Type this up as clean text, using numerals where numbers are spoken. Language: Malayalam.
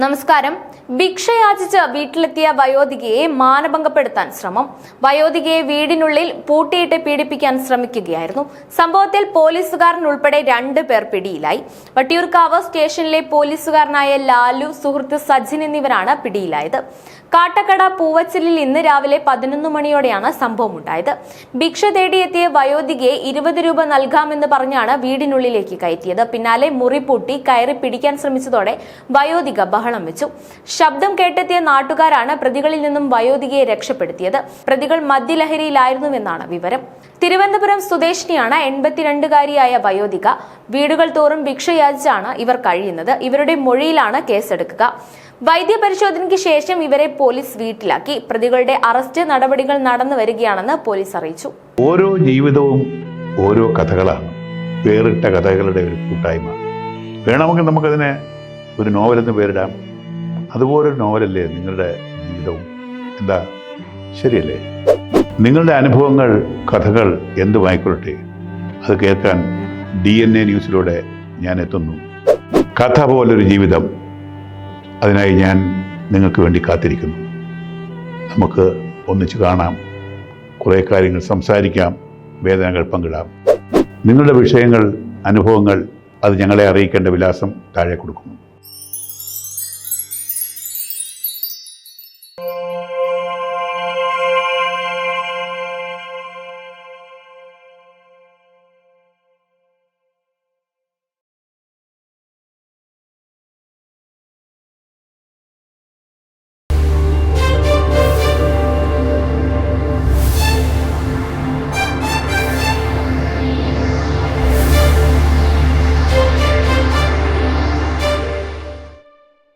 നമസ്കാരം. ഭിക്ഷയാചിച്ച് വീട്ടിലെത്തിയ വയോധികയെ മാനഭംഗപ്പെടുത്താൻ ശ്രമം. വയോധികയെ വീടിനുള്ളിൽ പൂട്ടിയിട്ട് പീഡിപ്പിക്കാൻ ശ്രമിക്കുകയായിരുന്നു. സംഭവത്തിൽ പോലീസുകാരൻ ഉൾപ്പെടെ 2 പേർ പിടിയിലായി. വട്ടിയൂർക്കാവ് സ്റ്റേഷനിലെ പോലീസുകാരനായ ലാലു, സുഹൃത്ത് സജിൻ എന്നിവരാണ് പിടിയിലായത്. കാട്ടക്കട പൂവച്ചലിൽ ഇന്ന് രാവിലെ 11 മണിയോടെയാണ് സംഭവമുണ്ടായത്. ഭിക്ഷ തേടിയെത്തിയ വയോധികയെ 20 രൂപ നൽകാമെന്ന് പറഞ്ഞാണ് വീടിനുള്ളിലേക്ക് കയറ്റിയത്. പിന്നാലെ മുറി പൂട്ടി കയറി പിടിക്കാൻ ശ്രമിച്ചതോടെ വയോധിക ബഹളം വെച്ചു. ശബ്ദം കേട്ടെത്തിയ നാട്ടുകാരാണ് പ്രതികളിൽ നിന്നും വയോധികയെ രക്ഷപ്പെടുത്തിയത്. പ്രതികൾ മദ്യലഹരിയിലായിരുന്നുവെന്നാണ് വിവരം. തിരുവനന്തപുരം സ്വദേശിനിയാണ് 82-കാരിയായ വയോധിക. വീടുകൾ തോറും ഭിക്ഷയാചിച്ചാണ് ഇവർ കഴിയുന്നത്. ഇവരുടെ മൊഴിയിലാണ് കേസെടുക്കുക. വൈദ്യപരിശോധനയ്ക്ക് ശേഷം ഇവരെ പോലീസ് വീട്ടിലാക്കി. പ്രതികളുടെ അറസ്റ്റ് നടപടികൾ നടന്നു വരികയാണെന്ന് പോലീസ് അറിയിച്ചു. ഓരോ ജീവിതവും ഓരോ കഥകളാണ്, വേറിട്ട കഥകളുടെ ഒരു കൂട്ടായ്മ. വേണമെങ്കിൽ നമുക്കതിനെ ഒരു നോവലെന്ന് പേരിടാം. അതുപോലൊരു നോവലല്ലേ നിങ്ങളുടെ ജീവിതവും? എന്താ, ശരിയല്ലേ? നിങ്ങളുടെ അനുഭവങ്ങൾ, കഥകൾ എന്തുമായിക്കൊള്ളട്ടെ, അത് കേൾക്കാൻ DNA ന്യൂസിലൂടെ ഞാൻ എത്തുന്നു. കഥ പോലൊരു ജീവിതം, അതിനായി ഞാൻ നിങ്ങൾക്ക് വേണ്ടി കാത്തിരിക്കുന്നു. നമുക്ക് ഒന്നിച്ച് കാണാം, കുറേ കാര്യങ്ങൾ സംസാരിക്കാം, വേദനകൾ പങ്കിടാം. നിങ്ങളുടെ വിഷയങ്ങൾ, അനുഭവങ്ങൾ അത് ഞങ്ങളെ അറിയിക്കേണ്ട വിലാസം താഴെ കൊടുക്കുന്നു.